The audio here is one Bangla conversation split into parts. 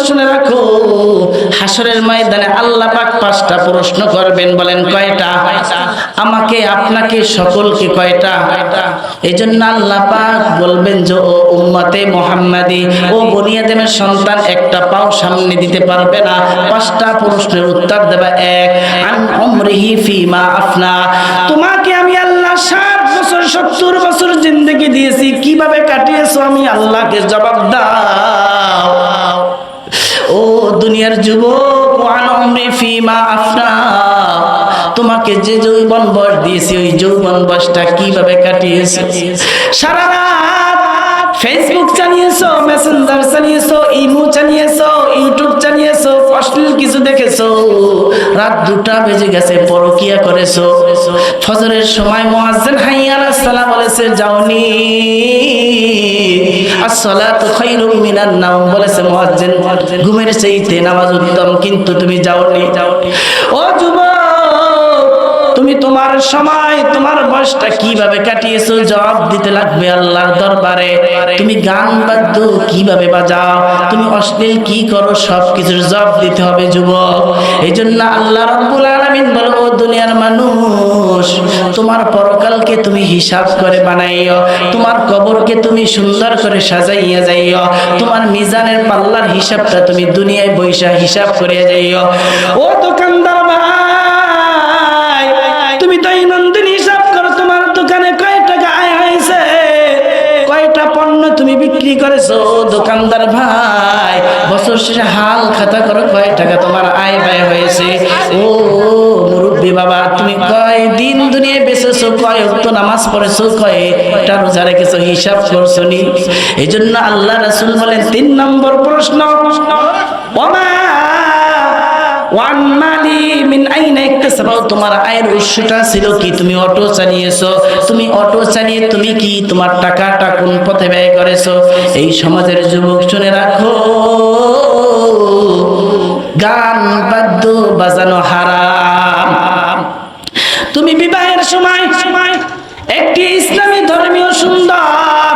শুনে রাখো, হাসরের ময়দানে আল্লাহ পাক 5টা প্রশ্ন করবেন। বলেন কয়টা? আমাকে, আপনাকে, সকলকে কয়টা? এই জন্য আল্লাহ পাক বলবেন যে ও উম্মতে মুহাম্মাদি, ও বনি আদমের সন্তান, একটা পাও সামনে দিতে পারবে না। 5টা প্রশ্নের উত্তর দেবা। 1, আন উমরিহি ফিমা আফনা, তোমাকে আমি আল্লাহ 60 বছর 70 বছর জিন্দেগি দিয়েছি, কিভাবে কাটিয়েছো আমি আল্লাহকে জবাব দাও। ও দুনিয়ার যুবক, ওয়ান উমরি ফিমা আফনা, তোমাকে যে যৌবন বয়স দিয়েছি ওই যৌবন বয়সটা কিভাবে কাটিয়েছো? সারা রাত ফেসবুক চালিয়েছো, মেসেঞ্জার চালিয়েছো, ইমো চালিয়েছো, ইউটিউব চালিয়েছো, অশ্লীল কিছু দেখেছো, রাত 2টা বেজে গেছে, পরকিয়া করেছো। ফজরের সময় মুয়াজ্জিন হাইয়া আলাস সালাহ বলেছে যাওনি, আসসালাতু খায়রুম মিনান নাওম বলেছে মুয়াজ্জিন, ঘুমের চাইতে নামাজ উত্তম, কিন্তু তুমি যাওনি। ও যুবক, তুমি তোমার সময়, তোমার বয়সটা কিভাবে কাটিয়েছো জবাব দিতে লাগবে আল্লাহর দরবারে। তুমি গান বাদ্য কিভাবে বাজাও, তুমি অশ্লীল কি করো, সবকিছুর জবাব দিতে হবে যুবক। এই জন্য আল্লাহ রাব্বুল আলামিন বলে, ও দুনিয়ার মানুষ, তোমার পরকালকে তুমি হিসাব করে বানাইও, তোমার কবরকে তুমি সুন্দর করে সাজাইয়া যাইও, তোমার মিজানের পাল্লার হিসাবটা তুমি দুনিয়ায় বৈশা হিসাব করে যাইও। ও দোকানদার ভাই, তুমি দৈনন্দিন হিসাব করো, তোমার দোকানে কয় টাকা আয় হয়েছে, কয়টা পণ্য তুমি বিক্রি করেছো। দোকানদার ভাই, বছর শেষে হাল খাতা করো, কয় টাকা তোমার আয় ব্যয় হয়েছে। ও মুরব্বী বাবা, তুমি কয় দিন দুনিয়ায় বেঁচেছো, কয় ওয়াক্ত নামাজ পড়েছো, কয়টা রোজা রেখেছো, হিসাব করছো নি? এই জন্য আল্লাহ রাসূল বলেন 3 নম্বর প্রশ্ন, ওমা ওয়ান মালি মিন আইনা ইকতাসাবাও, তোমার আয়ের উৎসটা ছিল কি? তুমি অটো চালিয়েছো, তুমি অটো চালিয়ে তুমি কি তোমার টাকাটা কোন পথে ব্যয় করেছো? এই সমাজের যুবক শুনে রাখো, গান বাদ্য বাজানো হারাম। তুমি বিবাহের সময় একটি ইসলামী ধর্মীয় সুন্দর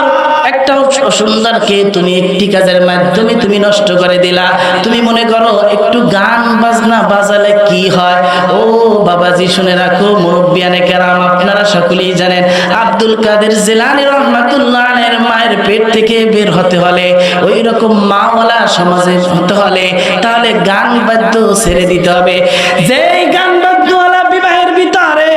একটা সুন্দরকে তুমি একটি কাজের মাধ্যমে তুমি নষ্ট করে দিলা। তুমি মনে করো একটু গান বাজনা বাজালে কি হয়? ও বাবাজি শুনে রাখো, মুরব্বিয়ানে কেরাম, আপনারা সকলেই জানেন আব্দুল কাদের জিলানী রাহমাতুল্লাহ আলাইহির মায়ের পেট থেকে বের হতে হলে, ওই রকম মাওয়ালা সমাজে হতে হলে, তাহলে গান বাদ্য ছেড়ে দিতে হবে। যেই গান বাদ্যওয়ালা বিবাহের ভিতরে,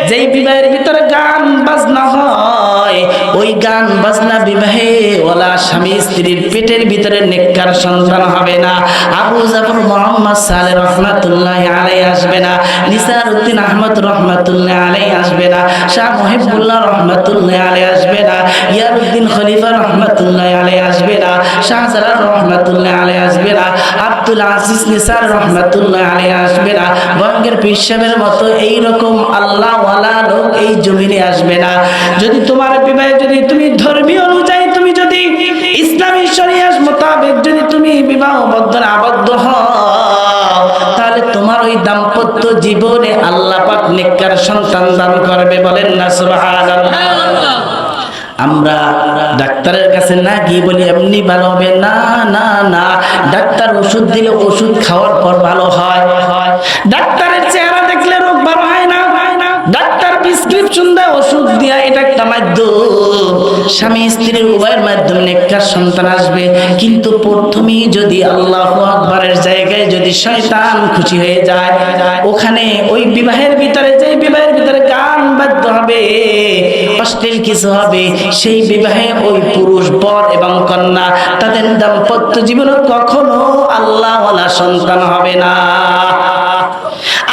যেই বিবাহের ভিতরে গান বাজনা হয়, ওই গান বাজনা বিবাহে ওলা স্বামী স্ত্রীর পেটের ভিতরে নেককার সন্তান হবে না। আবু জাফর মুহাম্মদ সালেহ রহমাতুল্লাহ আলাইহি আসবে না, নিসার উদ্দিন আহমদ রহমাতুল্লাহ আলাইহি আসবে না, শাহ মুহিবুল্লাহ রহমাতুল্লাহ আলাইহি আসবে না, ইয়ারউদ্দিন খলিফা রহমাতুল্লাহ আলাইহি আসবে না, শাহজালাল রহমাতুল্লাহ আলাইহি আসবে না, আব্দুল আজিজ নিসার রহমাতুল্লাহ আলাইহি আসবে না, বঙ্গের পীর সাহেবের মতো এইরকম আল্লাহ ওয়ালা লোক এই জমিনে আসবে না। যদি তোমার বিবাহে যদি তুমি ধর্মীয় অনুযায়ী, তুমি যদি ইসলামী শরিয়াত মোতাবেক যদি তুমি বিবাহবদ্ধ আবদ্ধ হও, তাহলে তোমার ওই দাম্পত্য জীবনে আল্লাহ পাক নেককার সন্তান দান করবে। বলেন না সুবহানাল্লাহ। আমরা ডাক্তারের কাছে না গিয়ে বলি এমনি ভালো হবে, না না না, ডাক্তার ওষুধ দিলে ওষুধ খাওয়ার পর ভালো হয়। ডাক্তারের চেহারা দেখলে রোগ ভালো হয় না, ডাক্তার প্রেসক্রিপশন দেয় ওষুধ দিয়া, এটা একটা মাধ্যম। স্বামী স্ত্রীর উভয়ের মাধ্যমে নেককার সন্তান আসবে, কিন্তু প্রথমেই যদি আল্লাহু আকবারের জায়গায় যদি শয়তান খুশি হয়ে যায়, ওখানে ওই বিবাহের ভিতরে, যে বিবাহের ভিতরে গান বাদ্য হবে, অশ্লীল কিছু হবে, সেই বিবাহে ওই পুরুষ বর এবং কন্যা তাদের দাম্পত্য জীবনে কখনো আল্লাহ ওয়ালা সন্তান হবে না।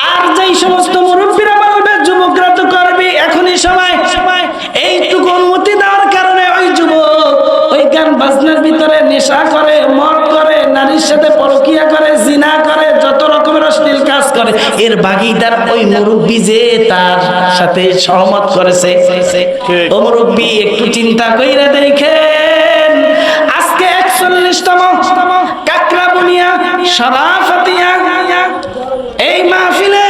আর যেই সমস্ত মুরব্বীরা বলবে যুবকরা তো করবে, এখনই সময়, এইটুকু অনুমতি দেওয়ার কারণে ওই যুবক ওই গান বাজনার ভিতরে নেশা করে, মদ করে, নারীর সাথে পরকিয়া করে, জিনা করে, যত রকমের অশ্লীল কাজ করে, এর ভাগীদার ওই মুরব্বী যে তার সাথে সহমত করেছে। ও মুরব্বী একটু চিন্তা কইরা দেখেন, আজকে 41তম কাকরাবুনিয়া সভাপতিয়া এই মাহফিলে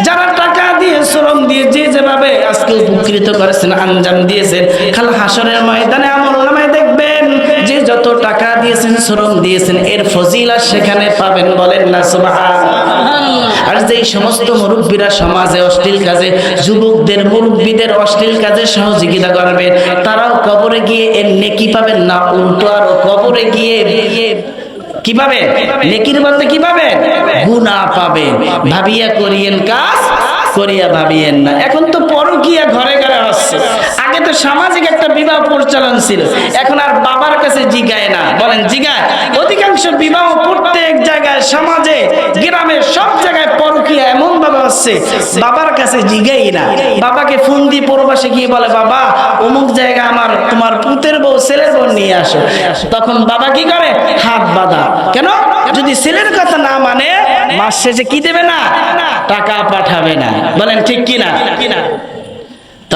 যারা টাকা দিয়ে, শ্রম দিয়ে, যে যেভাবে আজকে উপকৃত করেছেন, আঞ্জাম দিয়েছেন, কাল হাসরের ময়দানে আমলনামায় দেখবেন যে যত টাকা দিয়েছেন, আচরণ দিয়েছেন, এর ফজিলত সেখানে পাবেন, বলেন না সুবহানাল্লাহ। আর যেই সমস্ত মুরব্বীরা সমাজে অশ্লীল কাজে যুবকদের মুরব্বীদের অশ্লীল কাজে সহযোগিতা করবে, তারাও কবরে গিয়ে এর নেকি পাবেন না, উল্টো আরো কবরে গিয়ে কি পাবেন? নেকির বদলে কি পাবেন? গুনাহ পাবেন। ভাবিয়া করিয়েন কাজ, করিয়া ভাবিয়েন না। এখন তো পরকীয়া ঘরে ঘরে হচ্ছে। আগে তো সামাজিক একটা বিবাহ প্রচলন ছিল, এখন আর বাবার কাছে জিগায় না, বলেন জিগায়? অধিকাংশ বিবাহ প্রত্যেক জায়গায়, সমাজে, গ্রামে, সব জায়গায় পরকীয়া এমন ভাবে হচ্ছে, বাবার কাছে জিগাই না। বাবাকে ফোন দিয়ে প্রবাসে গিয়ে বলে, বাবা অমুক জায়গা আমার তোমার পুতের বউ ছেলের বউ নিয়ে আসো। তখন বাবা কি করে? হাত বাঁধা। কেন? যদি ছেলের কথা না মানে মাস শেষে কি দেবে না? টাকা পাঠাবে না। বলেন ঠিক কিনা?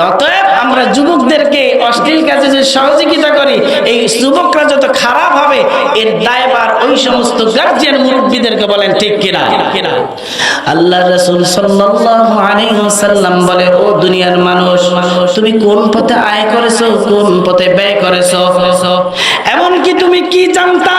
অতএব আমরা যুবকদেরকে অশ্লীল কাজে যে সহযোগিতা করি, এই যুবকরা যত খারাপ হবে, এর দায়ভার ওই সমস্ত গার্জিয়ান মুরব্বীদেরকে, বলেন ঠিক কিনা? আল্লাহ রাসূল সাল্লাল্লাহু আলাইহি ওয়াসাল্লাম বলে, ও দুনিয়ার মানুষ, তুমি কোন পথে আয় করেছো, কোন পথে ব্যয় করেছো, এমন কি তুমি কি জানতা